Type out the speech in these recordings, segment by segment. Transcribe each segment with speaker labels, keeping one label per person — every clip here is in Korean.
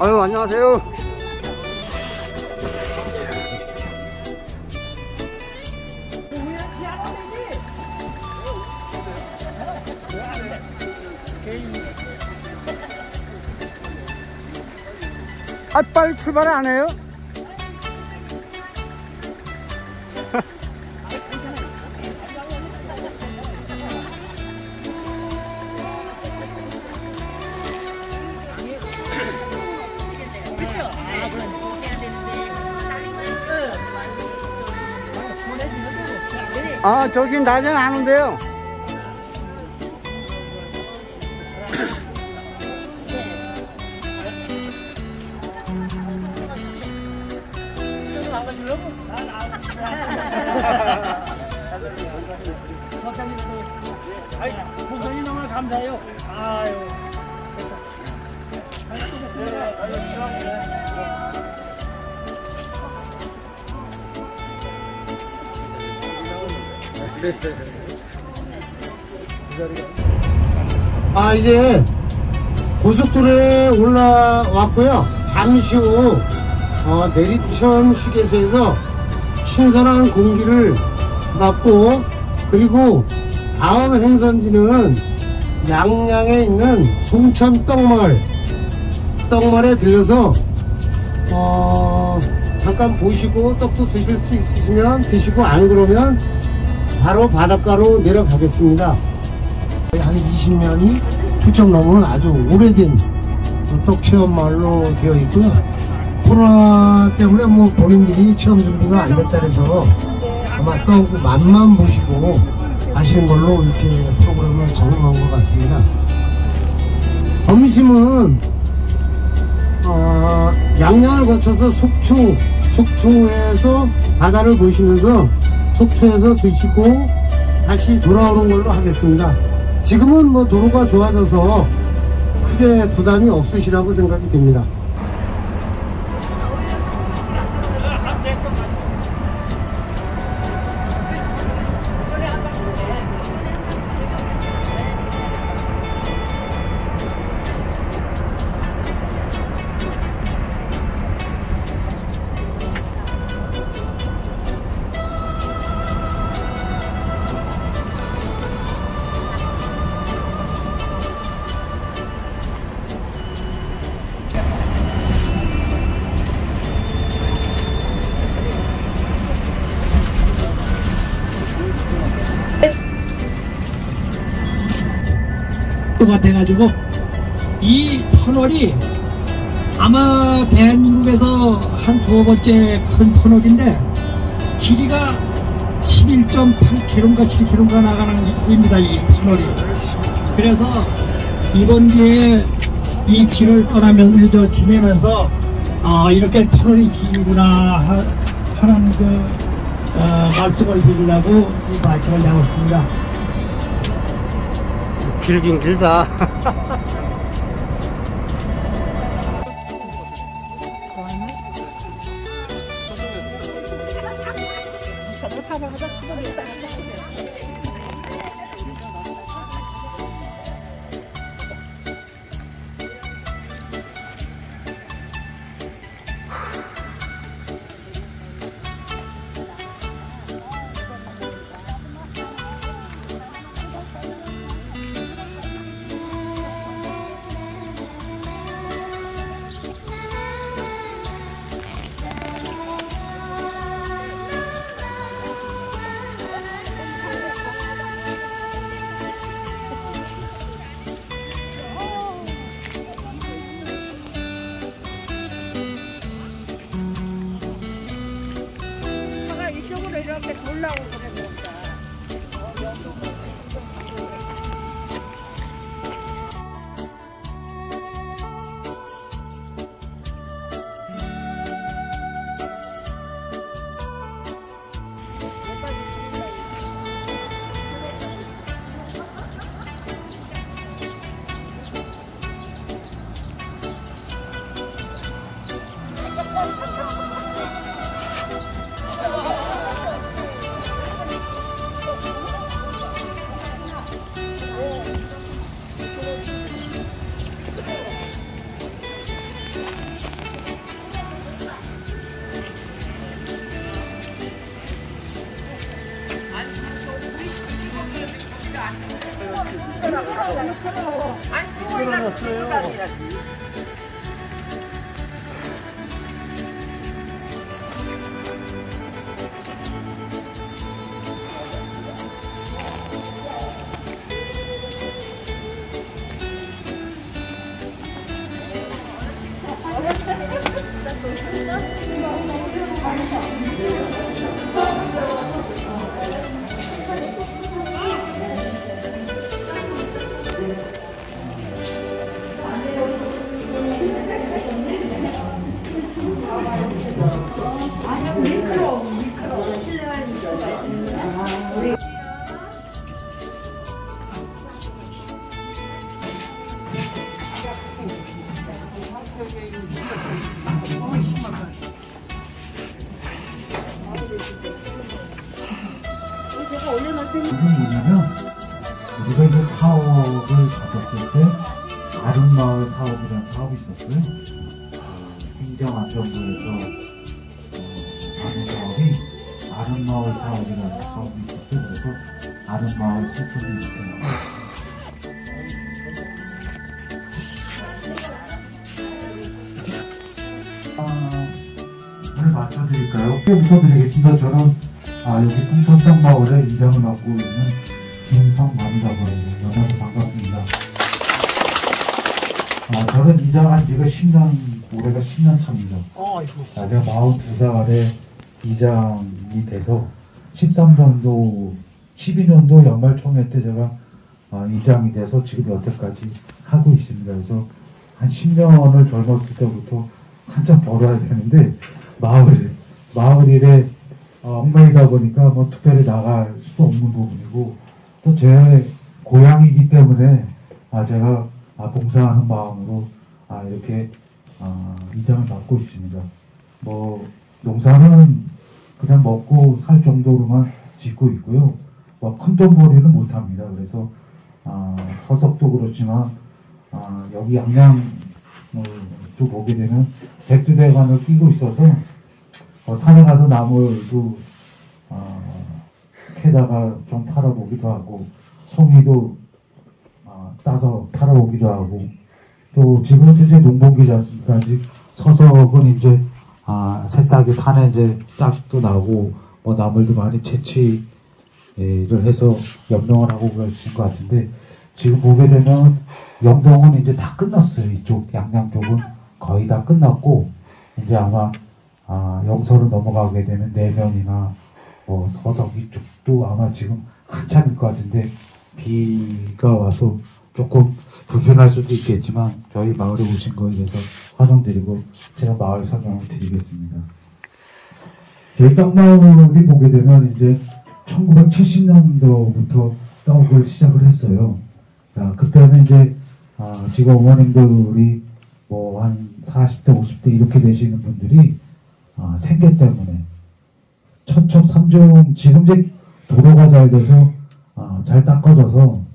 Speaker 1: 아유, 안녕하세요. 아, 빨리 출발 안 해요? 아, 저긴 낮에는 안 온대요.
Speaker 2: 목사님 너무 감사해요. 아유.
Speaker 3: 아, 이제 고속도로에 올라왔고요. 잠시 후 내리천 휴게소에서 신선한 공기를 맡고, 그리고 다음 행선지는 양양에 있는 송천 떡마을에 들려서 잠깐 보시고 떡도 드실 수 있으시면 드시고, 안 그러면 바로 바닷가로 내려가겠습니다. 한 20년이 훌쩍 넘은 아주 오래된 떡체험마을로 되어 있고요. 코로나 때문에 뭐 본인들이 체험 준비가 안 됐다 해서 아마 떡 맛만 보시고 가시는 걸로 이렇게 프로그램을 적용한 것 같습니다. 점심은 양양을 거쳐서 속초에서 바다를 보시면서 속초에서 드시고 다시 돌아오는 걸로 하겠습니다. 지금은 뭐 도로가 좋아져서 크게 부담이 없으시라고 생각이 됩니다.
Speaker 2: 같아가지고 이 터널이 아마 대한민국에서 한 두 번째 큰 터널인데 길이가 11.8km인가 7km인가 나가는 길입니다. 이 터널이. 그래서 이번 기회에 이 길을 떠나면서 지내면서 이렇게 터널이 길구나 하는 말씀을 드리려고 이 말씀을 나눴습니다.
Speaker 1: 길긴 길다.
Speaker 4: 이렇게 돌라고 그랬는데. 이건 뭐냐면 우리가 이제 사업을 받았을 때 아름마을 사업이라는 사업이 있었어요. 행정안전부에서 받은 사업이 아름마을 사업이라는 사업이 있었어요. 그래서 아름마을 수풀이 이렇게 나와요. 오늘 맡아드릴까요? 부터 드리겠습니다. 저는 여기 송천당 마을에 이장을 맡고 있는 김성만이라고 합니다. 만나서 반갑습니다. 저는 이장한 지가 10년, 올해가 10년 차입니다. 제가 42살에 이장이 돼서 13년도, 12년도 연말총회 때 제가 이장이 돼서 지금 여태까지 하고 있습니다. 그래서 한 10년을 젊었을 때부터 한참 벌어야 되는데 마을 일에 얽매이다 보니까 뭐 특별히 나갈 수도 없는 부분이고 또 제 고향이기 때문에 제가 봉사하는 마음으로 이렇게 이장을 맡고 있습니다. 뭐 농사는 그냥 먹고 살 정도로만 짓고 있고요. 뭐 큰돈벌이는 못합니다. 그래서 서석도 그렇지만 여기 양양도 보게 되면 백두대간을 끼고 있어서 산에 가서 나물도 캐다가 좀 팔아보기도 하고 송이도 따서 팔아보기도 하고 또 지금은 이제 농번기지 않습니까? 아직 서석은 이제 새싹이 산에 이제 싹도 나고 뭐 나물도 많이 채취를 해서 염동을 하고 그러신 것 같은데 지금 보게 되면 염동은 이제 다 끝났어요. 이쪽 양양 쪽은 거의 다 끝났고 이제 아마 영서로 넘어가게 되면 내면이나 뭐 서석 이쪽도 아마 지금 한참일 것 같은데 비가 와서 조금 불편할 수도 있겠지만 저희 마을에 오신 거에 대해서 환영드리고 제가 마을 설명을 드리겠습니다. 저희 떡마을이 보게 되면 이제 1970년도부터 떡을 시작을 했어요. 그때는 이제 지금 어머님들이 뭐 한 40대 50대 이렇게 되시는 분들이 생계 때문에 천척 3중 지금 이제 도로가 잘 돼서 잘 닦아져서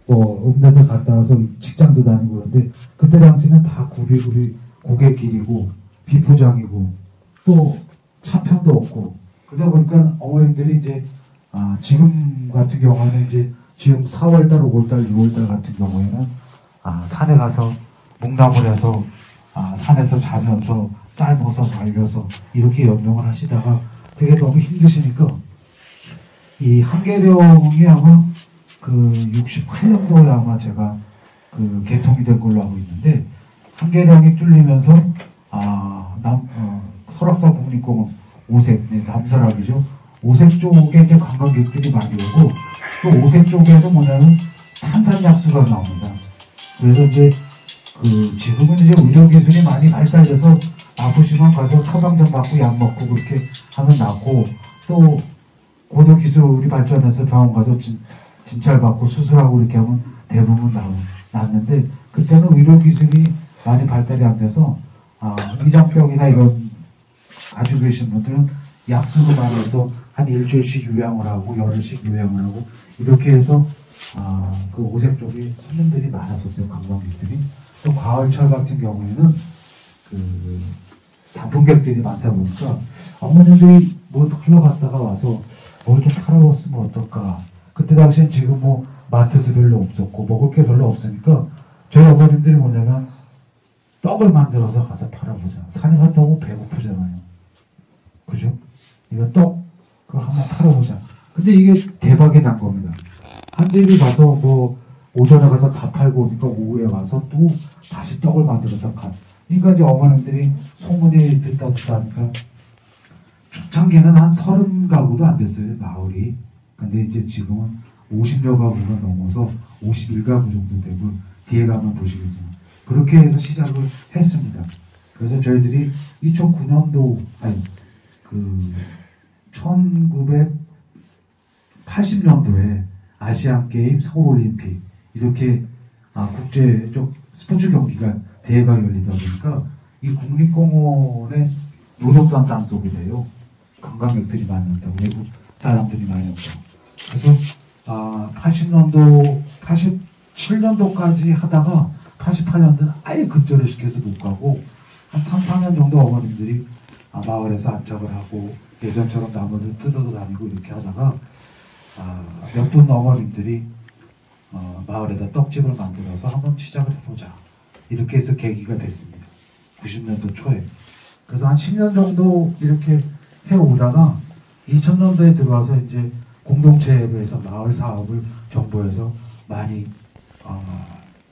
Speaker 4: 뭐 음대들 갔다 와서 직장도 다니고 그런데 그때 당시는 다 구리구리 고갯길이고 비포장이고 또 차편도 없고 그러다 보니까 어머님들이 이제 지금 같은 경우에는 이제 지금 4월달 5월달 6월달 같은 경우에는 산에 가서 묵나물 해서 산에서 자면서 삶아서 말려서 이렇게 연명을 하시다가 되게 너무 힘드시니까 이 한계령이 아마 그 68년도에 아마 제가 그 개통이 된 걸로 알고 있는데 한계령이 뚫리면서 설악산 국립공원 오색 남설악이죠. 오색 쪽에 이제 관광객들이 많이 오고 또 오색 쪽에서 뭐냐면 탄산약수가 나옵니다. 그래서 이제 지금은 이제 의료기술이 많이 발달돼서 아프시면 가서 처방전 받고 약 먹고 그렇게 하면 낫고 또 고도기술이 발전해서 병원 가서 진찰 받고 수술하고 이렇게 하면 대부분 낫는데 그때는 의료기술이 많이 발달이 안 돼서 위장병이나 이런 가지고 계신 분들은 약수로만 해서 한 일주일씩 요양을 하고 열흘씩 요양을 하고 이렇게 해서 그 오색 쪽에 손님들이 많았었어요. 관광객들이. 또 가을철 같은 경우에는 그 단풍객들이 많다 보니까 어머님들이 뭘 흘러갔다가 와서 뭘 좀 팔아봤으면 어떨까. 그때 당시엔 지금 뭐 마트도 별로 없었고 먹을 게 별로 없으니까 저희 어머님들이 뭐냐면 떡을 만들어서 가서 팔아보자. 산에 갔다 오면 배고프잖아요. 그죠? 이거 떡 그걸 한번 팔아보자. 근데 이게 대박이 난 겁니다. 한 집이 가서 뭐 오전에 가서 다 팔고 오니까 오후에 와서 또 다시 떡을 만들어서 가. 그러니까 이제 어머님들이 소문이 듣다 하니까 초창기는 한 30가구도 안 됐어요, 마을이. 근데 이제 지금은 50여 가구가 넘어서 51가구 정도 되고 뒤에 가면 보시겠지만 그렇게 해서 시작을 했습니다. 그래서 저희들이 2009년도 아니 그 1980년도에 아시안 게임, 서울올림픽 이렇게 국제적 스포츠 경기가 대회가 열리다 보니까 이 국립공원에 노적단 땅속이 돼요. 관광객들이 많이 온다고, 외국 사람들이 많이 온다고. 그래서 80년도, 87년도까지 하다가 88년도는 아예 급전을 시켜서 못 가고 한 3, 4년 정도 어머님들이 마을에서 안착을 하고 예전처럼 나무들 뜯어도 다니고 이렇게 하다가 몇 분 어머님들이 마을에다 떡집을 만들어서 한번 시작을 해보자. 이렇게 해서 계기가 됐습니다. 90년도 초에. 그래서 한 10년 정도 이렇게 해오다가 2000년도에 들어와서 이제 공동체에서 마을 사업을 정부에서 많이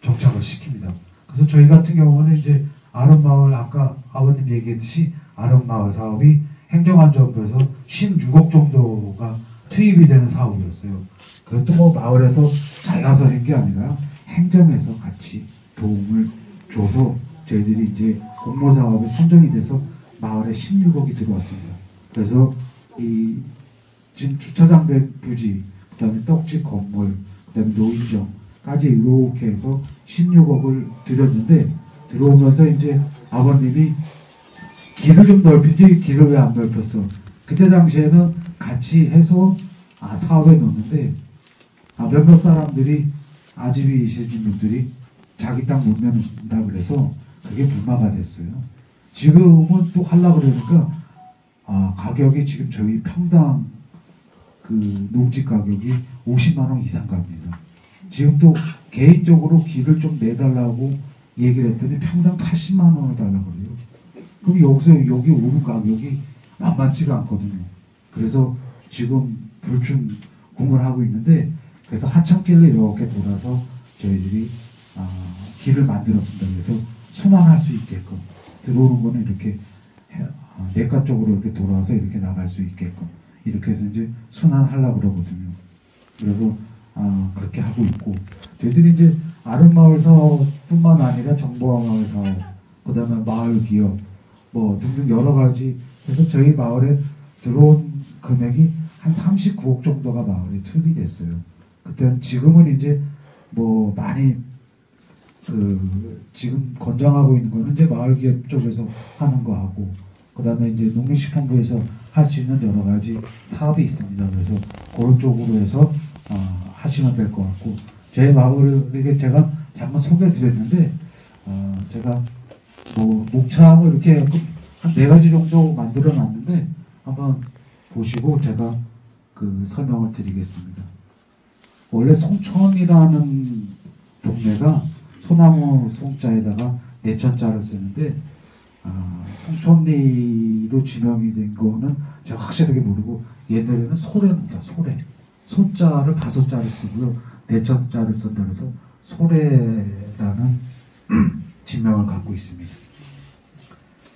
Speaker 4: 정착을 시킵니다. 그래서 저희 같은 경우는 이제 아름마을 아까 아버님 얘기했듯이 아름마을 사업이 행정안전부에서 16억 정도가 투입이 되는 사업이었어요. 그것도 뭐 마을에서 잘나서 한 게 아니라 행정에서 같이 도움을 줘서 저희들이 이제 공모사업에 선정이 돼서 마을에 16억이 들어왔습니다. 그래서 이 지금 주차장된 부지, 그 다음에 떡집 건물, 그 다음에 노인정까지 이렇게 해서 16억을 들였는데 들어오면서 이제 아버님이 길을 좀 넓히지 길을 왜 안 넓혔어? 그때 당시에는 같이 해서 사업에 넣었는데 몇몇 사람들이 아집이 있으신 분들이 자기 땅 못 내는다 그래서 그게 불마가 됐어요. 지금은 또 하려고 그러니까 가격이 지금 저희 평당 그 농지 가격이 50만 원 이상 갑니다. 지금 또 개인적으로 길을 좀 내달라고 얘기를 했더니 평당 80만 원을 달라고 그래요. 그럼 여기서 여기 오는 가격이 만만치가 않거든요. 그래서 지금 불충공을 하고 있는데 그래서 하천길로 이렇게 돌아서 저희들이 길을 만들었습니다. 그래서 순환할 수 있게끔 들어오는 거는 이렇게 내과 쪽으로 이렇게 돌아서 이렇게 나갈 수 있게끔 이렇게 해서 이제 순환하려고 그러거든요. 그래서 그렇게 하고 있고 저희들이 이제 아름마을 사업뿐만 아니라 정보화 마을 사업, 그 다음에 마을 기업 뭐 등등 여러 가지 해서 저희 마을에 들어온 금액이 한 39억 정도가 마을에 투입이 됐어요. 그때는 지금은 이제 뭐 많이 지금 권장하고 있는 거는 이제 마을 기업 쪽에서 하는 거 하고 그 다음에 이제 농림식품부에서 할 수 있는 여러 가지 사업이 있습니다. 그래서 그런 쪽으로 해서 하시면 될 것 같고 제 마을에게 제가 잠깐 소개해드렸는데 제가 뭐 목차하고 이렇게 한 4가지 정도 만들어 놨는데 한번 보시고 제가 그 설명을 드리겠습니다. 원래 송천이라는 동네가 소나무 송자에다가 내천자를 쓰는데 송천리로 지명이 된 거는 제가 확실하게 모르고 옛날에는 소래입니다. 소래. 소자를 5자를 쓰고요. 내천자를 쓴다 그래서 소래라는 지명을 갖고 있습니다.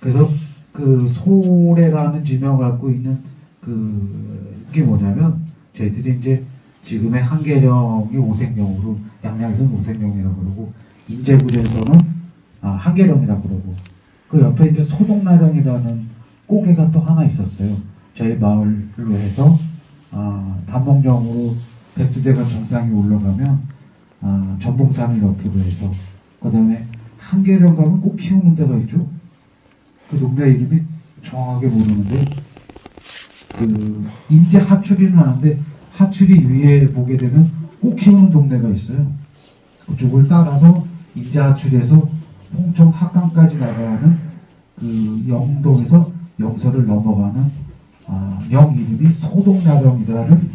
Speaker 4: 그래서 그 소래라는 지명을 갖고 있는 그게 뭐냐면 저희들이 이제 지금의 한계령이 오색령으로 양양에서는 오색령이라고 그러고 인제구에서는 한계령이라고 그러고 그 옆에 이제 소동나령이라는 꼬개가 또 하나 있었어요. 저희 마을로 해서 단목령으로 백두대간 정상이 올라가면 전봉산을 옆으로 해서 그 다음에 한계령 가면 꼭 키우는 데가 있죠. 그 동네 이름이 정확하게 모르는데 인제 하출이는 하는데 하출이 위에 보게 되면 꼭 키우는 동네가 있어요. 그쪽을 따라서 인제 하출에서 홍천 합강까지 나가야 하는 그 영동에서 영서를 넘어가는 영 이름이 소동나령이라는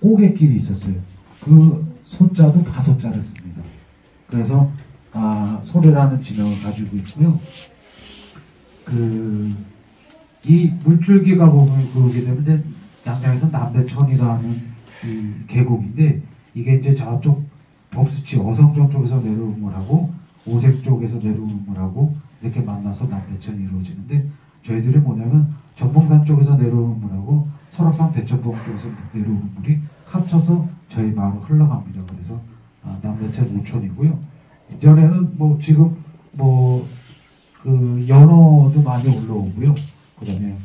Speaker 4: 꼬개길이 있었어요. 그 소자도 5자를 씁니다. 그래서 소리라는 지명을 가지고 있고요. 이 물줄기가 보면 그러게 되면 양양에서 남대천이라는 이 계곡인데, 이게 이제 저쪽 법수치 어성정 쪽에서 내려오는 거라고 오색 쪽에서 내려오는 거라고 이렇게 만나서 남대천이 이루어지는데, 저희들이 뭐냐면 전봉산 쪽에서 내려오는 물하고 설악산 대천봉 쪽에서 내려오는 물이 합쳐서 저희 마을로 흘러갑니다. 그래서 남대천 노천이고요. 이전에는 뭐 지금 그 연어도 많이 올라오고요. 그다음에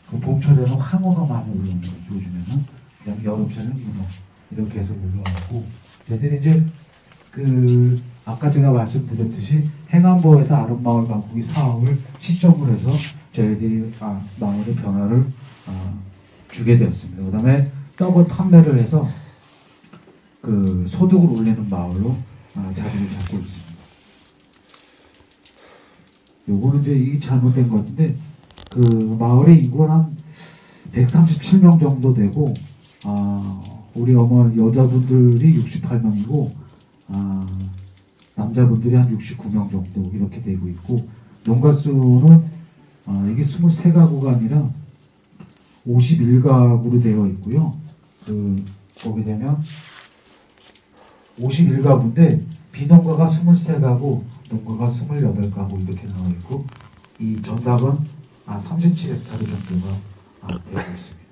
Speaker 4: 그 봄철에는 황어가 많이 올라옵니다. 요즘에는. 그다음에 여름철에는 문어 이렇게 해서 올라오고, 저희들이 이제 아까 제가 말씀드렸듯이 행안부에서 아름마을 가꾸기 사업을 시점으로 해서 저희들이 마을의 변화를 주게 되었습니다. 그 다음에 떡을 판매를 해서 그 소득을 올리는 마을로 자리를 잡고 있습니다. 요거는 이제 이 잘못된 것 같은데, 그 마을의 인구는 한 137명 정도 되고, 우리 여자분들이 68명이고, 남자분들이 한 69명 정도 이렇게 되고 있고, 농가수는 이게 23가구가 아니라 51가구로 되어 있고요. 거기 되면 51가구인데 비농가가 23가구, 농가가 28가구 이렇게 나와 있고, 이 전답은 37헥타르 정도가 되어 있습니다.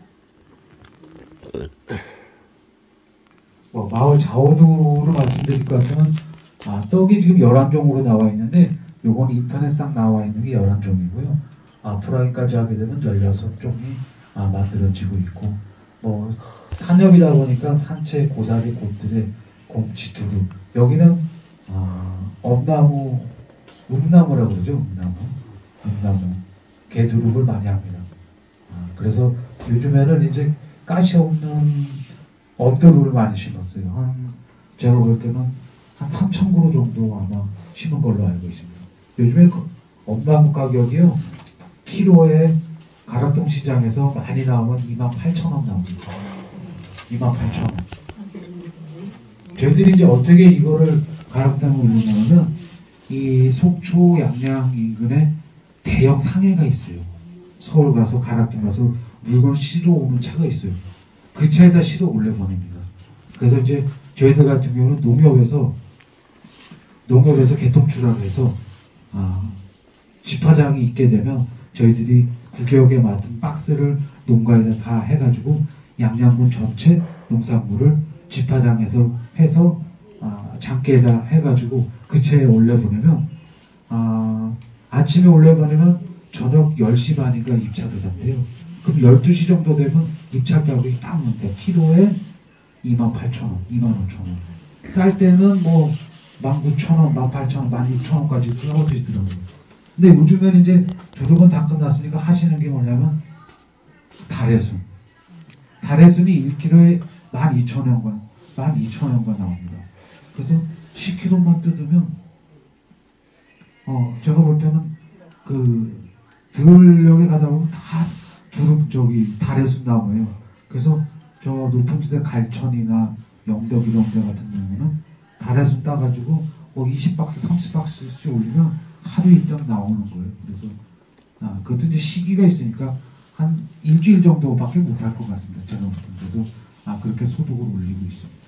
Speaker 4: 마을 자원으로 말씀드릴 것 같으면 떡이 지금 11종으로 나와 있는데, 요건 인터넷상 나와 있는 게 11종이고요. 프라이까지 하게 되면 16종이 만들어지고 있고, 산엽이다 보니까 산채, 고사리, 곶들에 곰치, 두루. 여기는 음나무라고 그러죠. 음나무. 개두릅을 많이 합니다. 그래서 요즘에는 이제 가시 없는 언더루를 많이 심었어요. 제가 볼 때는 한 3,000그루 정도 아마 심은 걸로 알고 있습니다. 요즘에 엄나무 가격이요, 키로에 가락동 시장에서 많이 나오면 28,000원 나옵니다. 28,000원. 저희들이 이제 어떻게 이거를 가락동을 올리냐면, 이 속초 양양 인근에 대형 상해가 있어요. 서울 가서 가락동 가서 물건 실어 오는 차가 있어요. 그 차에다 실어 올려보냅니다. 그래서 이제 저희들 같은 경우는 농협에서 개통출하를 해서 집화장이 있게 되면 저희들이 구역에 맞은 박스를 농가에다 다 해가지고 양양군 전체 농산물을 집화장에서 해서 장기에다 해가지고 그 차에 올려보내면 아침에 올려보내면 저녁 10시 반인가 입찰을 한대요. 그럼 12시 정도 되면 입찰 가격이 딱 나온대요. 키로에 28,000원, 25,000원. 쌀 때는 19,000원, 18,000원, 16,000원까지 떨어지더라고요. 근데 요즘에는 이제 두릅은 다 끝났으니까 하시는 게 뭐냐면 달래순. 달래순이 1kg에 12,000원가 나옵니다. 그래서 10kg만 뜯으면 제가 볼 때는 들녘에 가다 보면 다 두릅 달래순 나무예요. 그래서 저 높은 데대 갈천이나 영덕 이런 데 같은 경우는 달래순 따가지고 20박스, 30박스씩 올리면 하루 일당 나오는 거예요. 그래서 그것도 이제 시기가 있으니까 한 일주일 정도밖에 못할 것 같습니다. 제가 보통. 그래서 그렇게 소득을 올리고 있습니다.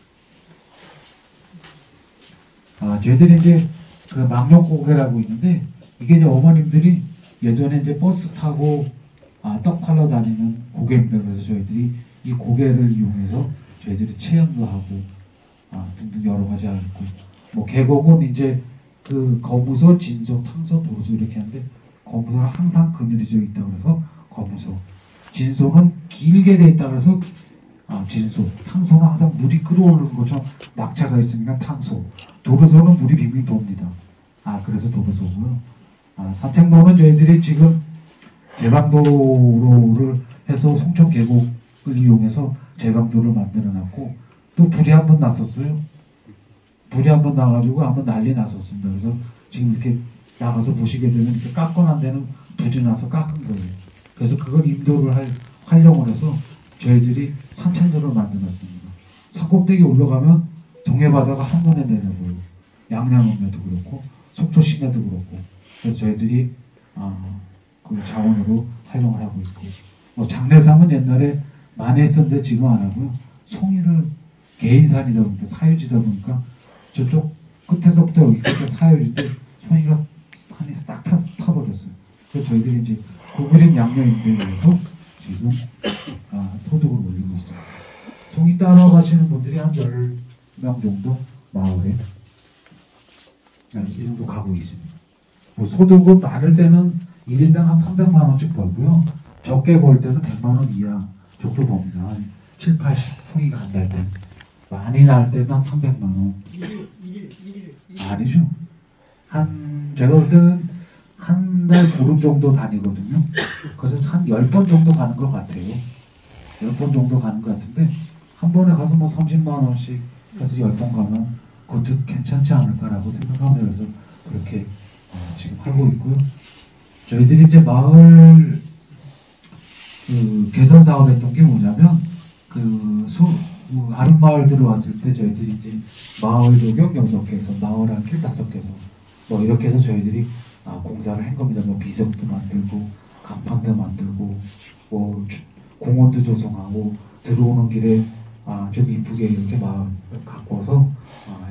Speaker 4: 저희들이 이제 그 망령고개라고 있는데, 이게 이제 어머님들이 예전에 이제 버스 타고 떡 팔러 다니는 고개입니다. 그래서 저희들이 이 고개를 이용해서 저희들이 체험도 하고 등등 여러 가지 하고, 계곡은 이제 그 거무소, 진소, 탕소, 도소 이렇게 하는데, 거무소는 항상 그늘이 져 있다 그래서 거무소, 진소는 길게 돼 있다 그래서 진소, 탕소는 항상 물이 끓어오르는 것처럼 낙차가 있으니까 탕소, 도로소는 물이 빙빙 돕니다. 그래서 도로소고요. 산책로는 저희들이 지금 제방도로를 해서 송천 계곡을 이용해서 제방도를 만들어놨고, 또 불이 한번 났었어요. 불이 한번 나가지고 한번 난리 났었습니다. 그래서 지금 이렇게 나가서 보시게 되면 이렇게 깎아난 데는 불이 나서 깎은 거예요. 그래서 그걸 인도를 활용을 해서 저희들이 산책로를 만들었습니다. 산꼭대기 올라가면 동해바다가 한눈에 내려보여요. 양양읍에도 그렇고 속초 시내도 그렇고. 그래서 저희들이 그 자원으로 활용을 하고 있고, 뭐 장례상은 옛날에 많이 했었는데 지금 안 하고요. 송이를 개인산이다 보니까 사유지다 보니까 저쪽 끝에서부터 여기 끝에 사유지인데 송이가 산이 싹 타버렸어요. 그래서 저희들이 이제 구그림 양념인대에서 지금 소득을 올리고 있습니다. 송이 따러 가시는 분들이 한 10명 정도 마을에 이 정도 가고 있습니다. 뭐 소득은 많을 때는 1인당 한 300만 원씩 벌고요. 적게 벌 때는 100만 원 이하 정도 봅니다. 한 7, 80 송이가 안 날 때. 많이 날 때는 한 300만 원. 아니죠. 제가 볼 때는 한 달 보름 정도 다니거든요. 그래서 한 10번 정도 가는 것 같아요. 10번 정도 가는 것 같은데, 한 번에 가서 뭐 30만 원씩 해서 10번 가면 그것도 괜찮지 않을까라고 생각합니다. 그래서 그렇게 지금 하고 있고요. 저희들이 이제 마을 개선 사업 했던 게 뭐냐면, 아름마을 들어왔을 때 저희들이 이제 마을 조경 6개에서 마을 한길 5개에서 뭐 이렇게 해서 저희들이 공사를 한 겁니다. 뭐 비석도 만들고 간판도 만들고 뭐 공원도 조성하고 들어오는 길에 좀 이쁘게 이렇게 마을을 가꿔서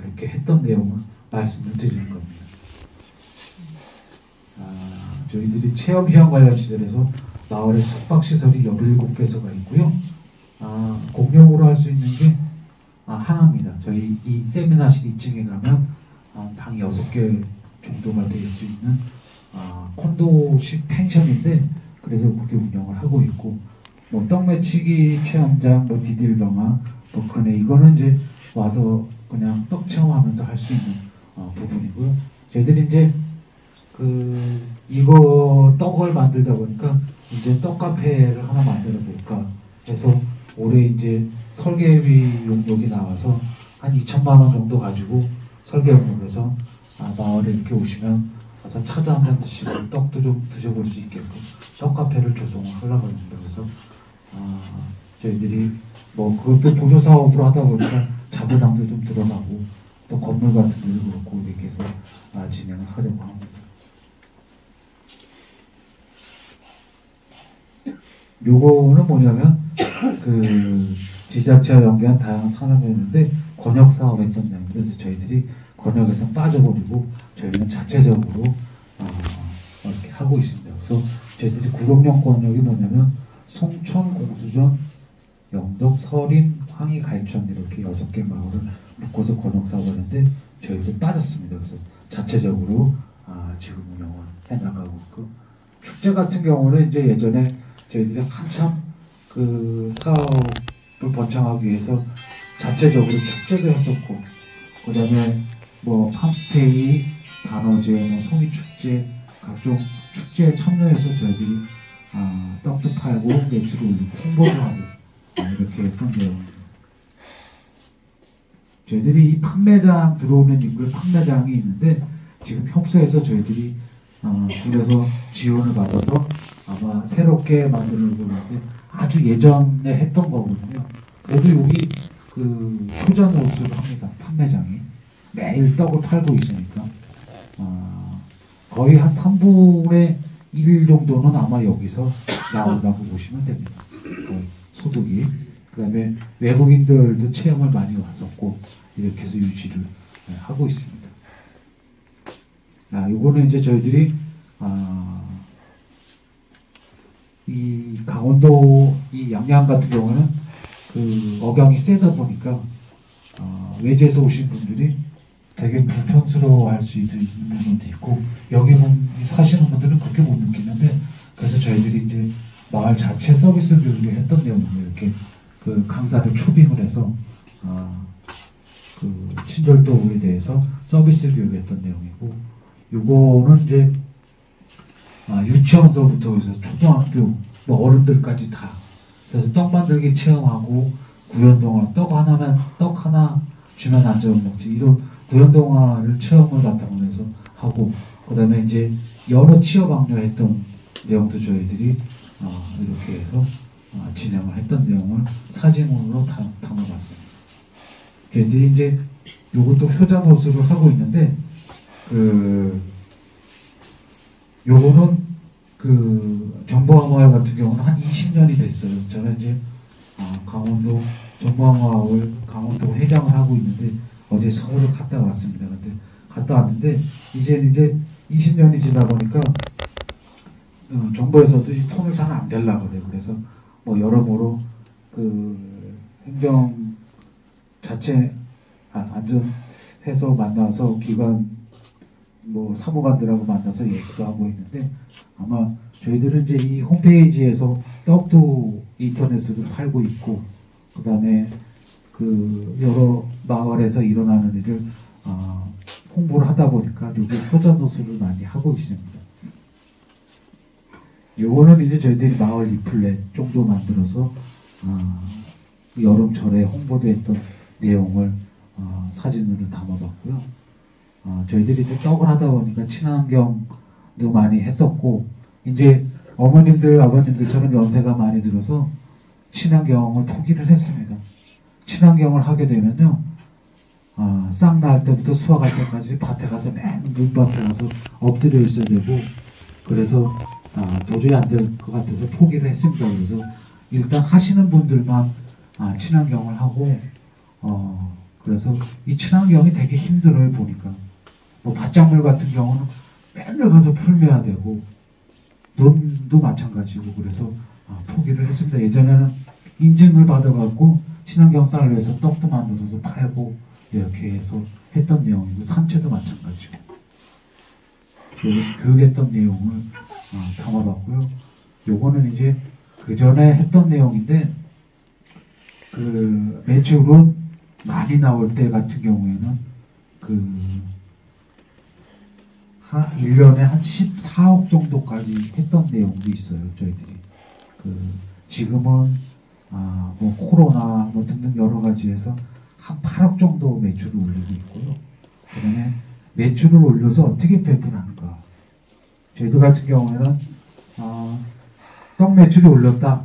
Speaker 4: 이렇게 했던 내용을 말씀을 드리는 겁니다. 저희들이 체험시험 관련 시설에서 마을에 숙박시설이 17개소가 있고요. 공용으로 할 수 있는 게 하나입니다. 저희 이 세미나실 2층에 가면 방이 6개 정도가 될 수 있는 콘도식 펜션인데, 그래서 그렇게 운영을 하고 있고, 뭐 떡매치기 체험장, 뭐 디딜더마, 뭐 그네 이거는 이제 와서 그냥 떡 체험하면서 할 수 있는 부분이고요. 저희들이 이제 이거 떡을 만들다 보니까 이제 떡 카페를 하나 만들어 볼까 해서 올해 이제 설계비 용역이 나와서 한 2천만 원 정도 가지고 설계 용역에서 마을에 이렇게 오시면 가서 차도 한 잔 드시고 떡도 좀 드셔볼 수 있게끔 떡 카페를 조성을 하려고 합니다. 그래서 저희들이 뭐 그것도 보조 사업으로 하다 보니까 자부담도 좀 들어가고 또 건물 같은 데도 그렇고 이렇게 해서 진행을 하려고 합니다. 요거는 뭐냐면 지자체와 연계한 다양한 산업이었는데 권역 사업 했던 내용인데, 저희들이 권역에서 빠져버리고 저희는 자체적으로 이렇게 하고 있습니다. 그래서 저희들이 구룡령 권역이 뭐냐면 송천, 공수전, 영덕, 서림, 황희, 갈천 이렇게 6개 마을을 묶어서 권역 사업을 했는데 저희들 빠졌습니다. 그래서 자체적으로 지금 운영을 해나가고 있고, 축제 같은 경우는 이제 예전에 저희들이 한참 사업을 번창하기 위해서 자체적으로 축제도 했었고, 그 다음에 뭐 팜스테이, 단어제, 뭐 송이축제, 각종 축제에 참여해서 저희들이 떡도 팔고 매출을 올리고 홍보도 하고 이렇게 했던 내용입니다. 저희들이 이 판매장 들어오면 인근 판매장이 있는데, 지금 협소해서 저희들이 군에서 지원을 받아서 아마 새롭게 만들려고 하는데 아주 예전에 했던 거거든요. 그래도 여기 효자 노릇을 합니다. 판매장이 매일 떡을 팔고 있으니까 거의 한 3분의 1 정도는 아마 여기서 나온다고 보시면 됩니다. 소득이. 그 다음에 외국인들도 체험을 많이 왔었고 이렇게 해서 유지를 하고 있습니다. 요거는 이제 저희들이 이 강원도 이 양양 같은 경우는 억양이 세다 보니까 외지에서 오신 분들이 되게 불편스러워할 수 있는 부분도 있고, 여기 사시는 분들은 그렇게 못 느끼는데, 그래서 저희들이 이제 마을 자체 서비스 교육을 했던 내용을 이렇게 강사를 초빙을 해서 친절도에 대해서 서비스 교육했던 내용이고, 요거는 이제 유치원서부터 해서 초등학교 뭐 어른들까지 다, 그래서 떡 만들기 체험하고 구연동화 떡 하나 주면 안 적어 먹지, 이런 구연동화를 체험을 바탕으로 해서 하고, 그 다음에 이제 여러 취업 왕려했던 내용도 저희들이 이렇게 해서 진행을 했던 내용을 사진으로 담아봤습니다. 저희들이 이제 요것도 효자노수를 하고 있는데 요거는 정보항마을 같은 경우는 한 20년이 됐어요. 제가 이제 강원도 정보항마을 강원도 회장을 하고 있는데 어제 서울을 갔다 왔습니다. 근데 갔다 왔는데 이제 20년이 지나 보니까 정부에서도 손을 잘 안 대려고 그래요. 그래서 뭐 여러모로 행정 자체 안전해서 만나서 기관 뭐 사무관들하고 만나서 얘기도 하고 있는데 아마 저희들은 이제 이 홈페이지에서 떡도 인터넷으로 팔고 있고 그 다음에 여러 마을에서 일어나는 일을 홍보를 하다 보니까 요게 효자노수를 많이 하고 있습니다. 요거는 이제 저희들이 마을 리플렛 정도 만들어서 여름철에 홍보됐던 내용을 사진으로 담아봤고요. 저희들이 이제 떡을 하다 보니까 친환경도 많이 했었고 이제 어머님들 아버님들처럼 연세가 많이 들어서 친환경을 포기를 했습니다. 친환경을 하게 되면요 싹 날 때부터 수확할 때까지 밭에 가서 맨 눈밭에 가서 엎드려 있어야 되고 그래서 도저히 안 될 것 같아서 포기를 했습니다. 그래서 일단 하시는 분들만 친환경을 하고 그래서 이 친환경이 되게 힘들어요. 보니까 뭐 밭작물 같은 경우는 맨날 가서 풀매야 되고 논도 마찬가지고 그래서 포기를 했습니다. 예전에는 인증을 받아갖고 친환경 쌀로 해서 떡도 만들어서 팔고 이렇게 해서 했던 내용이고 산채도 마찬가지고 교육했던 내용을 담아봤고요. 요거는 이제 그 전에 했던 내용인데 매출은 많이 나올 때 같은 경우에는 1년에 한 14억 정도까지 했던 내용도 있어요. 저희들이 지금은 뭐 코로나 뭐 등등 여러 가지에서 한 8억 정도 매출을 올리고 있고요. 그 다음에 매출을 올려서 어떻게 배분하는가. 저희들 같은 경우에는 떡 매출이 올렸다.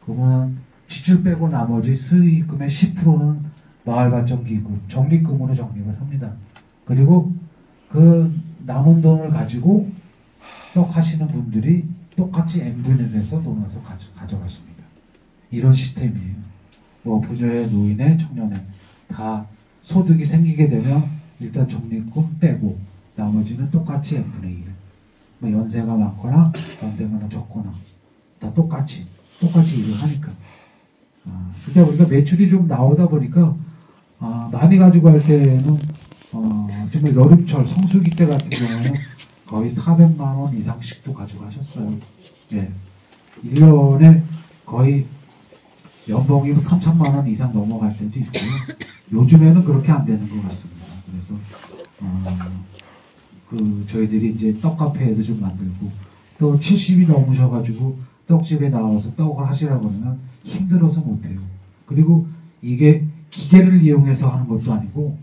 Speaker 4: 그러면 지출 빼고 나머지 수익금의 10%는 마을발전기금, 적립금으로 적립을 합니다. 그리고 그 남은 돈을 가지고 떡 하시는 분들이 똑같이 n분의 해서 돈에서 가져가십니다. 이런 시스템이에요. 뭐 부녀의, 노인의, 청년의 다 소득이 생기게 되면 일단 적립금 빼고 나머지는 똑같이 n분의 1. 뭐 연세가 많거나 연세가 적거나 다 똑같이 일을 하니까. 그러다 보니까 매출이 좀 나오다 보니까 많이 가지고 할 때는 정말 여름철 성수기 때 같은 경우는 거의 400만 원 이상씩도 가지고 하셨어요. 예. 1년에 거의 연봉이 3천만 원 이상 넘어갈 때도 있고요. 요즘에는 그렇게 안 되는 것 같습니다. 그래서 저희들이 이제 떡카페에도 좀 만들고 또 70이 넘으셔가지고 떡집에 나와서 떡을 하시라고 그러면 힘들어서 못해요. 그리고 이게 기계를 이용해서 하는 것도 아니고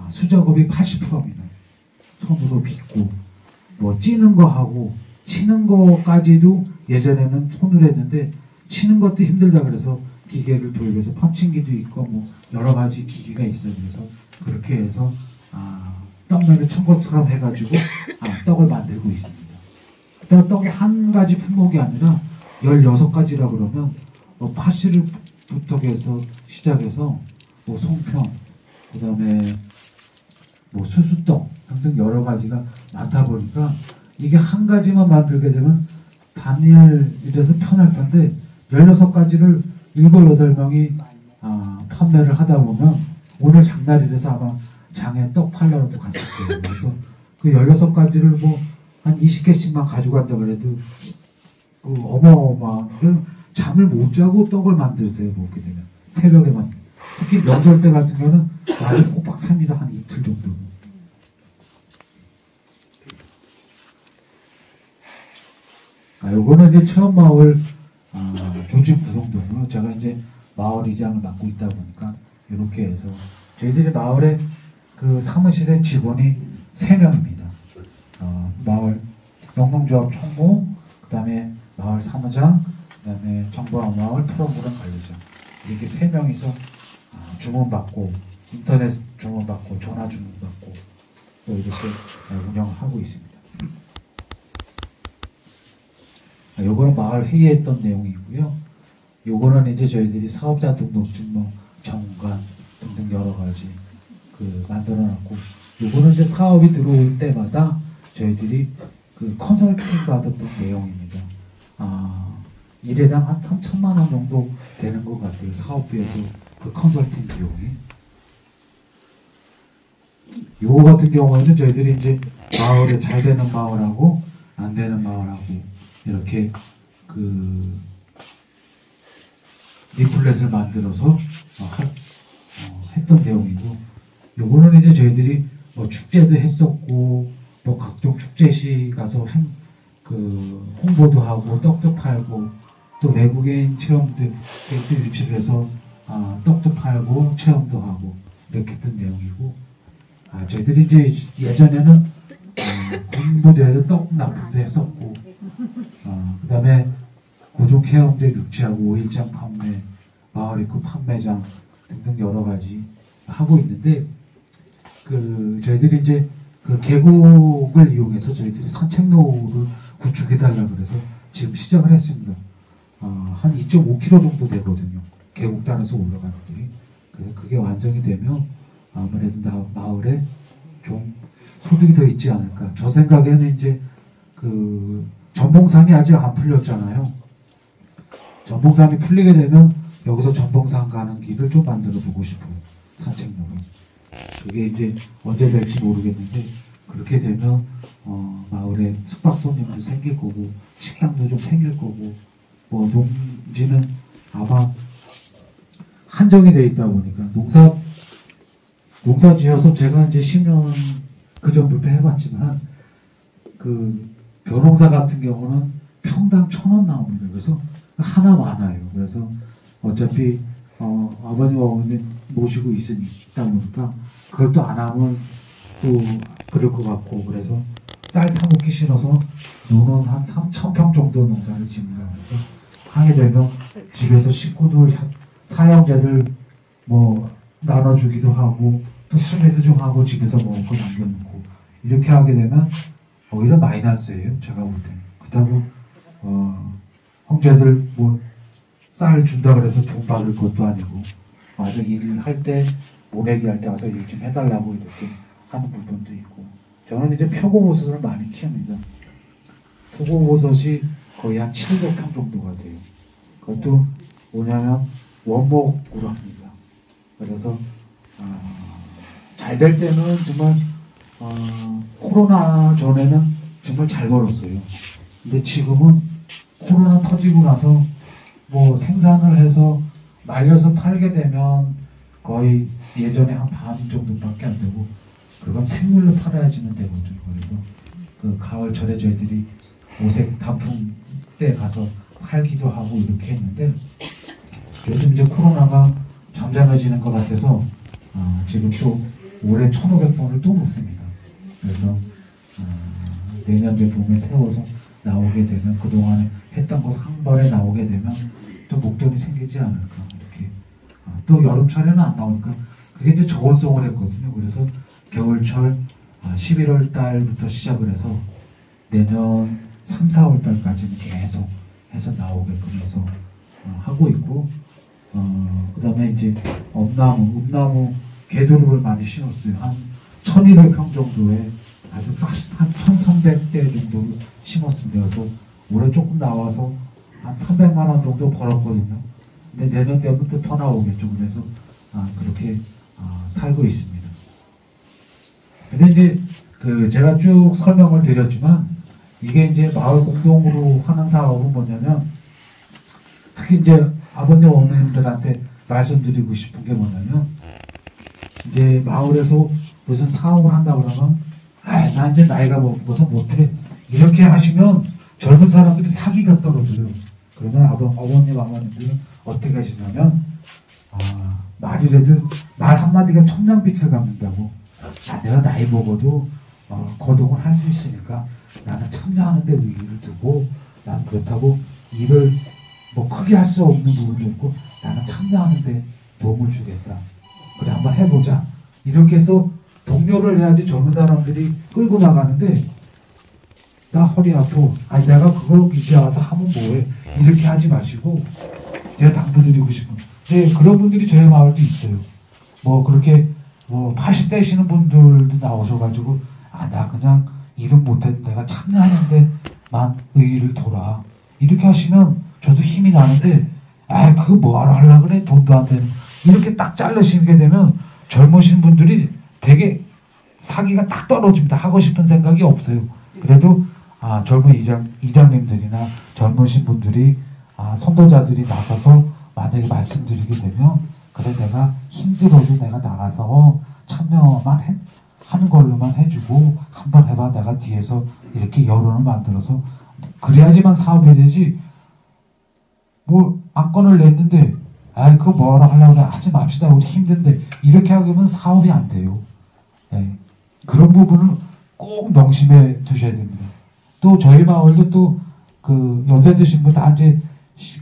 Speaker 4: 수작업이 80%입니다. 손으로 빚고 뭐 찌는 거 하고 치는 거까지도 예전에는 손으로 했는데 치는 것도 힘들다 그래서 기계를 도입해서 펀칭기도 있고 뭐 여러 가지 기기가 있어요. 그래서 그렇게 해서 떡면을 천 것처럼 해가지고 떡을 만들고 있습니다. 그다음 떡이 한 가지 품목이 아니라 16가지라 그러면 뭐 파씨를부터 해서 시작해서 뭐 송편, 그 다음에 뭐 수수떡 등등 여러 가지가 많다 보니까 이게 한 가지만 만들게 되면 단일 이래서 편할 텐데 16가지를 7, 8명이 판매를 하다 보면 오늘 장날이라서 아마 장에 떡 팔러라도 갔을 거예요. 그래서 그 16가지를 뭐 한 20개씩만 가져간다 그래도 어마어마한 잠을 못 자고 떡을 만드세요. 먹게 되면 새벽에만. 특히 명절 때 같은 경우는 날이 꼬박 삽니다. 한 이틀 정도. 요거는 이제 체험마을 조직 구성도고요. 제가 이제 마을 이장을 맡고 있다 보니까 이렇게 해서 저희들이 마을에 사무실의 직원이 3명입니다. 마을 영농조합 총무, 그 다음에 마을 사무장, 그 다음에 정보항마을 프로그램 관리자 이렇게 3명이서 주문받고 인터넷 주문받고 전화 주문받고 또 이렇게 운영을 하고 있습니다. 요거는 마을 회의했던 내용이고요. 요거는 이제 저희들이 사업자 등록증, 뭐 정관 등등 여러 가지 만들어놨고, 요거는 이제 사업이 들어올 때마다 저희들이 컨설팅 받았던 내용입니다. 일회당 한 3천만 원 정도 되는 것 같아요. 사업비에서 컨설팅 비용이. 요거 같은 경우에는 저희들이 이제 마을에 잘 되는 마을하고 안 되는 마을하고 이렇게 리플렛을 만들어서 했던 내용이고, 요거는 이제 저희들이 뭐 축제도 했었고, 뭐 각종 축제시 가서 홍보도 하고 떡도 팔고, 또 외국인 체험도 유치해서 떡도 팔고 체험도 하고 이렇게 했던 내용이고, 저희들이 이제 예전에는 군부대에도 떡 납품도 했었고, 그 다음에 고종 체험대 유치하고 5일장 판매, 마을 입구 판매장 등등 여러 가지 하고 있는데, 저희들이 이제 계곡을 이용해서 저희들이 산책로를 구축해달라고 그래서 지금 시작을 했습니다. 한 2.5km 정도 되거든요. 계곡 따라서 올라가는 길이. 그래서 그게 완성이 되면 아무래도 마을에 좀 소득이 더 있지 않을까. 저 생각에는 이제 전봉산이 아직 안 풀렸잖아요. 전봉산이 풀리게 되면 여기서 전봉산 가는 길을 좀 만들어 보고 싶어요. 산책로를. 그게 이제 언제 될지 모르겠는데, 그렇게 되면 마을에 숙박 손님도 생길 거고 식당도 좀 생길 거고, 뭐 농지는 아마 한정이 돼 있다 보니까 농사 지어서 제가 이제 10년 그 전부터 해봤지만 벼농사 같은 경우는 평당 1,000원 나옵니다. 그래서 하나 많아요. 그래서 어차피 아버님 어머님 모시고 있다 보니까 그걸 또 안 하면 또 그럴 것 같고, 그래서 쌀 사먹기 싫어서 노는 한 3,000평 정도 농사를 짓니다. 그래서 하게 되면 집에서 식구들, 사형제들 뭐 나눠주기도 하고, 또 수매도 좀 하고 집에서 먹을 거 남겨놓고, 이렇게 하게 되면 오히려 마이너스예요. 제가 볼 때는. 그렇다고 형제들 뭐 쌀 준다 그래서 돈 받을 것도 아니고, 와서 일할 때 모내기 할 때 와서 일 좀 해달라고 이렇게 하는 부분도 있고. 저는 이제 표고버섯을 많이 키웁니다. 표고버섯이 거의 한 700평 정도가 돼요. 그것도 뭐냐면 원목으로 합니다. 그래서 잘 될 때는 정말 코로나 전에는 정말 잘 벌었어요. 근데 지금은 코로나 터지고 나서 뭐 생산을 해서 말려서 팔게 되면 거의 예전에 한 반 정도밖에 안 되고, 그건 생물로 팔아야지는 되거든요. 그래서 가을철에 저희들이 오색 단풍 때 가서 팔기도 하고 이렇게 했는데, 요즘 이제 코로나가 잠잠해지는 것 같아서 지금 또 올해 1,500번을 또 놓습니다. 그래서 내년도에 봄에 세워서 나오게 되면, 그동안에 했던 것 한 번에 나오게 되면 또 목돈이 생기지 않을까. 이렇게 또 여름철에는 안 나오니까 그게 이제 저온성을 했거든요. 그래서 겨울철 11월 달부터 시작을 해서 내년 3, 4월 달까지는 계속 해서 나오게끔 해서 하고 있고, 그 다음에 이제 음나무 개두릅을 많이 심었어요. 한 1,200평 정도에 아주 한 1,300대 정도를 심었습니다. 그래서 올해 조금 나와서 한 300만 원 정도 벌었거든요. 근데 내년 때부터 더 나오겠죠. 그래서 그렇게 살고 있습니다. 근데 이제 제가 쭉 설명을 드렸지만, 이게 이제 마을 공동으로 하는 사업은 뭐냐면, 특히 이제 아버님 어머님들한테 말씀드리고 싶은 게 뭐냐면, 이제 마을에서 무슨 사업을 한다 그러면 나 이제 나이가 먹어서 못해 이렇게 하시면 젊은 사람들이 사기가 떨어져요. 그러면 어머님 아버님들은 어떻게 하시냐면, 말이라도 말 한마디가 천냥빛을 갚는다고, 내가 나이 먹어도 거동을 할 수 있으니까 나는 참여하는데 의의를 두고, 나는 그렇다고 일을 뭐 크게 할 수 없는 부분도 있고 나는 참여하는데 도움을 주겠다. 그래 한번 해보자. 이렇게 해서 독려를 해야지 젊은 사람들이 끌고 나가는데 나 허리 아파. 아니 내가 그걸 이제 와서 하면 뭐해. 이렇게 하지 마시고 제가 당부드리고 싶은 네, 그런 분들이 저희 마을도 있어요. 뭐 그렇게 뭐 80대시는 분들도 나오셔가지고 아 나 그냥 일은 못해도 내가 참여하는데만 의의를 돌아. 이렇게 하시면 저도 힘이 나는데 아 그거 뭐하러 하려고 그래. 돈도 안 되는. 이렇게 딱 잘르시게 되면 젊으신 분들이 되게 사기가 딱 떨어집니다. 하고 싶은 생각이 없어요. 그래도 젊은 이장님들이나 젊으신 분들이 선도자들이 나서서 만약에 말씀드리게 되면 그래 내가 힘들어도 내가 나가서 참여만 하는 걸로만 해주고 한번 해봐. 내가 뒤에서 이렇게 여론을 만들어서 그래야지만 사업이 되지. 뭐 안건을 냈는데 아이 그거 뭐하러 하려고 그래. 하지 맙시다. 우리 힘든데 이렇게 하면 사업이 안 돼요. 네. 그런 부분을 꼭 명심해 두셔야 됩니다. 또 저희 마을도 또 그 연세 드신 분 다 이제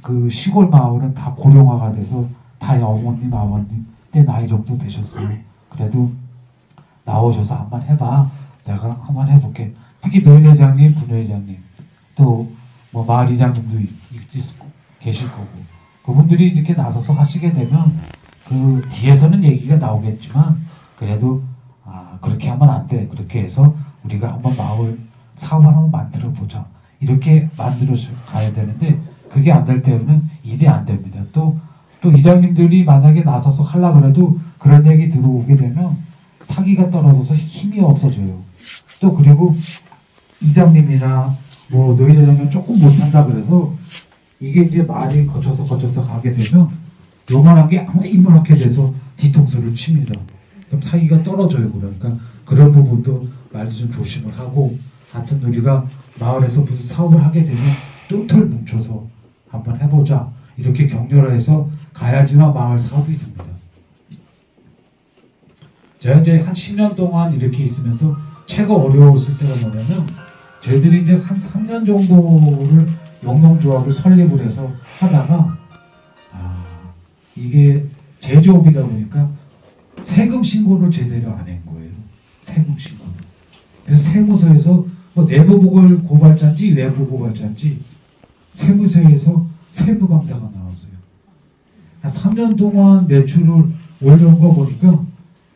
Speaker 4: 그 시골 마을은 다 고령화가 돼서 다 어머님 아버님 때 나이 정도 되셨어요. 그래도 나오셔서 한번 해봐. 내가 한번 해볼게. 특히 노인회장님, 분회장님 또 뭐 마을이장님도 계실 거고 그분들이 이렇게 나서서 하시게 되면 그 뒤에서는 얘기가 나오겠지만 그래도 그렇게 하면 안 돼. 그렇게 해서 우리가 한번 마을 사업을 한번 만들어 보자. 이렇게 만들어 가야 되는데 그게 안 될 때는 일이 안 됩니다. 또 이장님들이 만약에 나서서 하려고 해도 그런 얘기 들어오게 되면 사기가 떨어져서 힘이 없어져요. 또 그리고 이장님이나 뭐 노인회장님 조금 못한다 그래서 이게 이제 말이 거쳐서 가게 되면 요만한 게 아마 이만하게 돼서 뒤통수를 칩니다. 그럼 사기가 떨어져요. 그러니까 그런 부분도 말도 좀 조심을 하고 하여튼 우리가 마을에서 무슨 사업을 하게 되면 똘똘 뭉쳐서 한번 해보자. 이렇게 격려를 해서 가야지만 마을 사업이 됩니다. 제가 이제 한 10년 동안 이렇게 있으면서 최고 어려웠을 때가 뭐냐면 저희들이 이제 한 3년 정도를 영농조합을 설립을 해서 하다가 이게 제조업이다 보니까 세금 신고를 제대로 안 한 거예요. 세금 신고를. 그래서 세무서에서 뭐 내부 보궐 고발자인지 외부 고발자인지 세무서에서 세무감사가 나왔어요. 한 3년 동안 매출을 올려온 거 보니까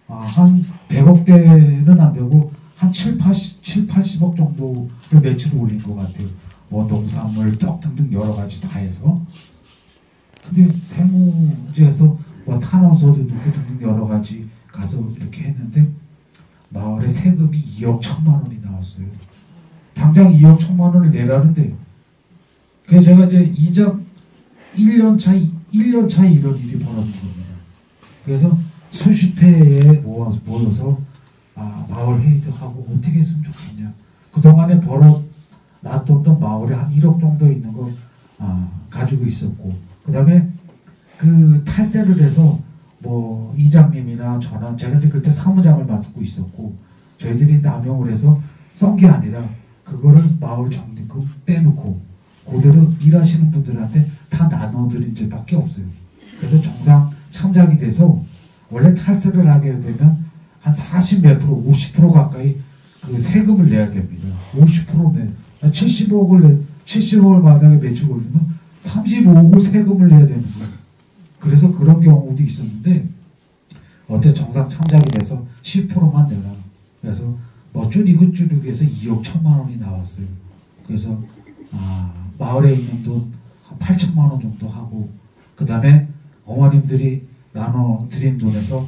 Speaker 4: 한 100억대는 안 되고 한 80억 정도를 매출을 올린 것 같아요. 뭐 농산물, 떡 등등 여러 가지 다 해서. 근데 세무제에서 뭐 탄원서도 넣고 등등 여러 가지 가서 이렇게 했는데 마을에 세금이 2억 1천만 원이 나왔어요. 당장 2억 1천만 원을 내라는데 그래서 제가 이제 1년 차에 이런 일이 벌어진 겁니다. 그래서 수십 회에 모여서 마을 회의도 하고 어떻게 했으면 좋겠냐. 그동안에 놔뒀던 마을에 한 1억 정도 있는 거 가지고 있었고 그 다음에 그 탈세를 해서 뭐 이장님이나 저나 제가 이제 그때 사무장을 맡고 있었고 저희들이 남용을 해서 썬 게 아니라 그거를 마을 적립금 빼놓고 그대로 일하시는 분들한테 다 나눠드린 죄밖에 없어요. 그래서 정상 참작이 돼서 원래 탈세를 하게 되면 한 40몇 프로, 50% 가까이 그 세금을 내야 됩니다. 50% 내. 70억을 마당에 매출 올리면 35억을 세금을 내야 되는 거예요. 그래서 그런 경우도 있었는데 어때 정상 참작이 돼서 10%만 내라. 그래서 뭐 쭈리고 해서 2억 1천만 원이 나왔어요. 그래서 마을에 있는 돈 한 8천만 원 정도 하고 그 다음에 어머님들이 나눠드린 돈에서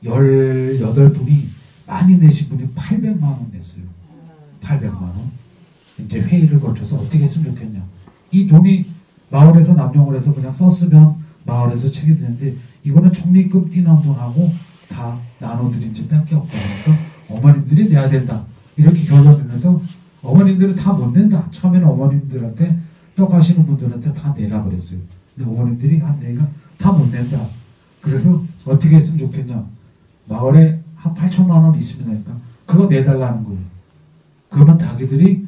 Speaker 4: 18분이 많이 내신 분이 800만 원 냈어요. 800만 원. 이제 회의를 거쳐서 어떻게 했으면 좋겠냐. 이 돈이 마을에서 남용을 해서 그냥 썼으면 마을에서 책임지는데 이거는 적립금 띄는 돈하고 다 나눠드린 적밖에 없다. 그러니까 어머님들이 내야 된다. 이렇게 결론을 내서 어머님들은 다 못 낸다. 처음에는 어머님들한테 떡 하시는 분들한테 다 내라 그랬어요. 근데 어머님들이 한 얘기가 다 못 낸다. 그래서 어떻게 했으면 좋겠냐. 마을에 한 8천만 원 있습니다. 그러니까 그거 내달라는 거예요. 그러면 자기들이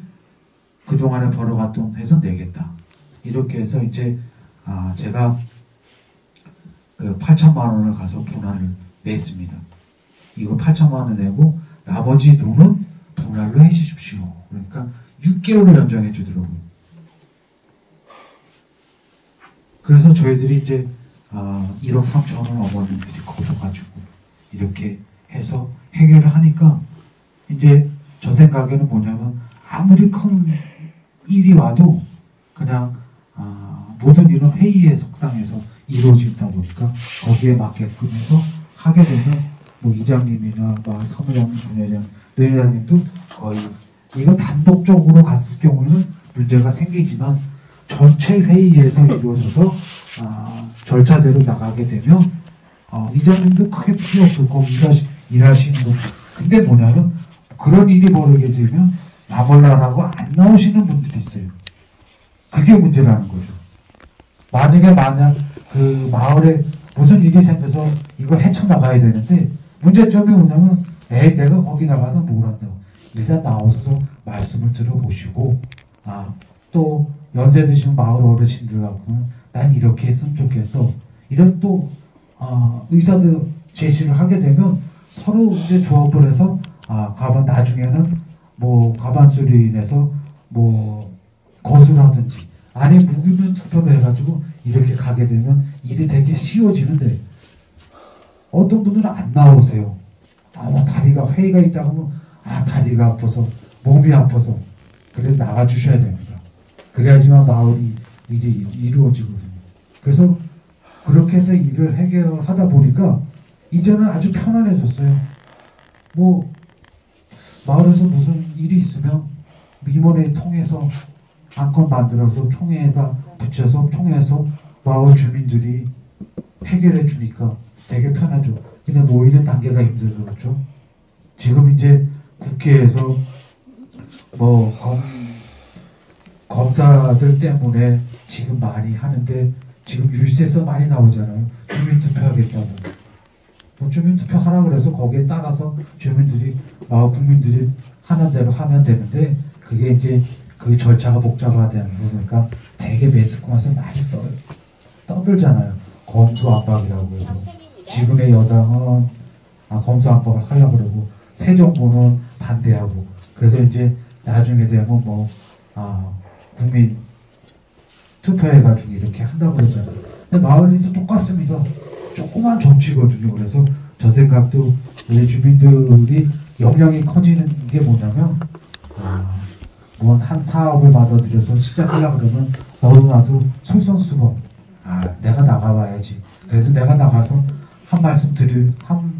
Speaker 4: 그동안에 벌어갔던 해서 내겠다. 이렇게 해서 이제 제가 그 8천만 원을 가서 분할을 냈습니다. 이거 8천만 원 내고 나머지 돈은 분할로 해주십시오. 그러니까 6개월을 연장해 주더라고요. 그래서 저희들이 이제 1억 3천원 어머님들이 걷어가지고 이렇게 해서 해결을 하니까 이제 저 생각에는 뭐냐면 아무리 큰 일이 와도 그냥 모든 일은 회의의 석상에서 이루어진다 보니까 거기에 맞게끔 해서 하게 되면 뭐 이장님이나 사무장님, 분회장, 노회장님도 거의 이거 단독적으로 갔을 경우에는 문제가 생기지만 전체 회의에서 이루어져서 절차대로 나가게 되면 이장님도 크게 필요 없을 거고 일하시는 거. 근데 뭐냐면 그런 일이 벌어지게 되면 나몰라라고 안 나오시는 분들이 있어요. 그게 문제라는 거죠. 만약 그 마을에 무슨 일이 생겨서 이걸 헤쳐나가야 되는데 문제점이 뭐냐면 내가 거기 나가서 뭘 한다고. 일단 나오셔서 말씀을 들어보시고 또 연세 드신 마을 어르신들하고는 난 이렇게 했으면 좋겠어. 이런 또 의사들 제시를 하게 되면 서로 이제 조합을 해서 나중에는 뭐 과반수로 인해서 뭐 거수를 하든지 아니 무기면 투표를 해가지고 이렇게 가게 되면 일이 되게 쉬워지는데 어떤 분들은 안 나오세요. 다리가 회의가 있다 하면 다리가 아파서 몸이 아파서 그래 나가주셔야 됩니다. 그래야지만 마을이 이제 이루어지거든요. 그래서 그렇게 해서 일을 해결하다 보니까 이제는 아주 편안해졌어요. 뭐 마을에서 무슨 일이 있으면 임원회 통해서 안건 만들어서 총회에다 붙여서 총회에서 마을 주민들이 해결해 주니까 되게 편하죠. 근데 모이는 단계가 힘들죠. 지금 이제 국회에서 뭐 검사들 때문에 지금 많이 하는데 지금 뉴스에서 많이 나오잖아요. 주민투표하겠다고. 뭐 주민투표 하라 그래서 거기에 따라서 주민들이 국민들이 하는 대로 하면 되는데 그게 이제 그 절차가 복잡하다 보니까 되게 매스컴해서 많이 떠들잖아요. 검수 압박이라고 해서 지금의 여당은 검수 압박을 하려고 그러고 새 정부는 반대하고 그래서 이제 나중에 되면 뭐 국민 투표해가지고 이렇게 한다고 그러잖아요. 근데 마을에도 똑같습니다. 조그만 정치거든요. 그래서 저 생각도 우리 주민들이 역량이 커지는 게 뭐냐면 한 사업을 받아들여서 시작하려고 그러면 너도 나도 솔선수범 내가 나가봐야지. 그래서 내가 나가서 한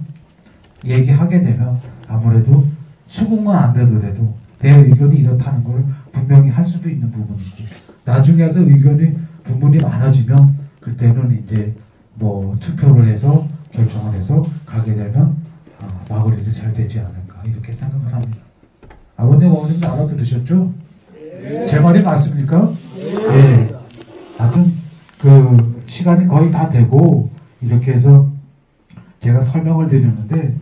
Speaker 4: 얘기하게 되면 아무래도 수긍은 안 되더라도 내 의견이 이렇다는 걸 분명히 할 수도 있는 부분이고 나중에서 의견이 분분히 많아지면 그때는 이제 뭐 투표를 해서 결정을 해서 가게 되면 마을일이 잘 되지 않을까 이렇게 생각을 합니다. 아버님 어머님 알아들으셨죠? 네. 제 말이 맞습니까? 네. 하여튼 그 시간이 거의 다 되고 이렇게 해서 제가 설명을 드렸는데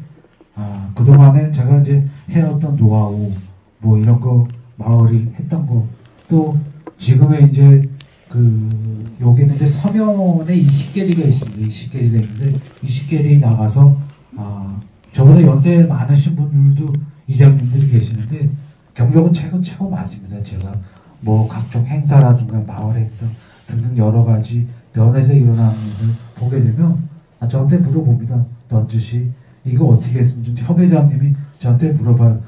Speaker 4: 그동안에 제가 이제 해왔던 노하우 뭐 이런 거 마을일 했던 거 또 지금의 이제 여기는 이제 서면에 20개리가 있습니다. 20개리가 있는데 20개리 나가서 저보다 연세 많으신 분들도 이장님들이 계시는데 경력은 최고 많습니다. 제가 뭐 각종 행사라든가 마을 행사 등등 여러 가지 면에서 일어나는 일을 보게 되면 저한테 물어봅니다. 던지시 이거 어떻게 했으면 좋겠습니까? 협회장님이 저한테 물어봐요.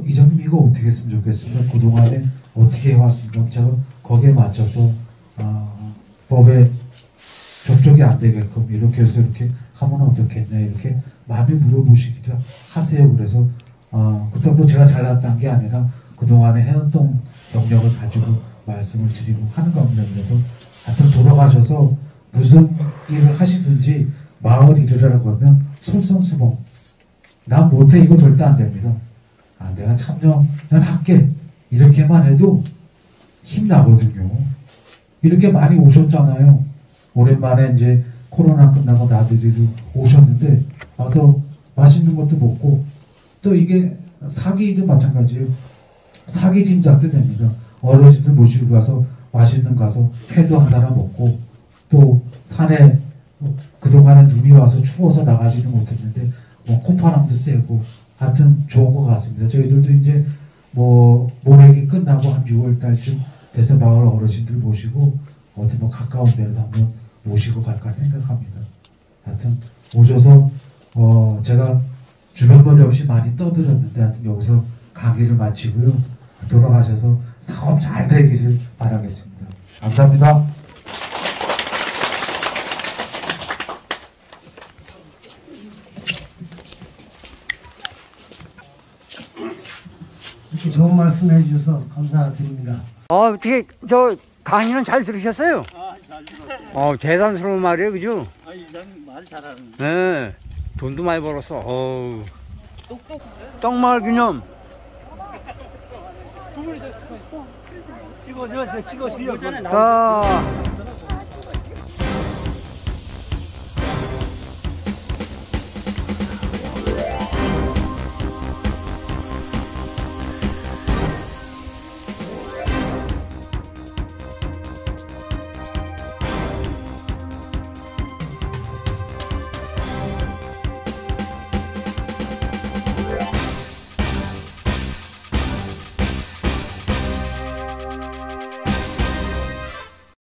Speaker 4: 이장님 이거 어떻게 했으면 좋겠습니까? 그동안에 어떻게 해왔습니까? 제가 거기에 맞춰서 법에 접촉이 안 되게끔 이렇게 해서 이렇게 하면 어떻겠냐 이렇게 많이 물어보시기도 하세요. 그래서 그때 뭐 제가 잘났다는 게 아니라 그동안에 해왔던 경력을 가지고 말씀을 드리고 하는 겁니다. 그래서 하여튼 돌아가셔서 무슨 일을 하시든지 마을 일을 하라고 하면 솔선수범. 난 못해 이거 절대 안 됩니다. 내가 참여는 할게. 이렇게만 해도 힘나거든요. 이렇게 많이 오셨잖아요. 오랜만에 이제 코로나 끝나고 나들이로 오셨는데 와서 맛있는 것도 먹고 또 이게 사기도 마찬가지예요. 사기 짐작도 됩니다. 어르신들 모시고 가서 맛있는 가서 회도 한 사람 먹고 또 산에 그동안에 눈이 와서 와서 추워서 나가지는 못했는데 뭐 콧바람도 쐬고 하여튼 좋은 것 같습니다. 저희들도 이제 뭐 모내기 끝나고 한 6월 달쯤 돼서 마을 어르신들 모시고 어디 뭐 가까운 데로 한번 모시고 갈까 생각합니다. 하여튼 오셔서 제가 주변머리 없이 많이 떠들었는데 하여튼 여기서 강의를 마치고요. 돌아가셔서 사업 잘 되기를 바라겠습니다. 감사합니다.
Speaker 3: 이렇게 좋은 말씀 해주셔서 감사드립니다.
Speaker 1: 어떻게 저 강의는 잘 들으셨어요?
Speaker 5: 잘 들었어요.
Speaker 1: 대단스러운 말이에요, 그죠?
Speaker 5: 이사님 말 잘하는.
Speaker 1: 네. 돈도 많이 벌었어. 떡마을 기념.
Speaker 5: 찍어, 찍어, 뒤에.
Speaker 1: 자.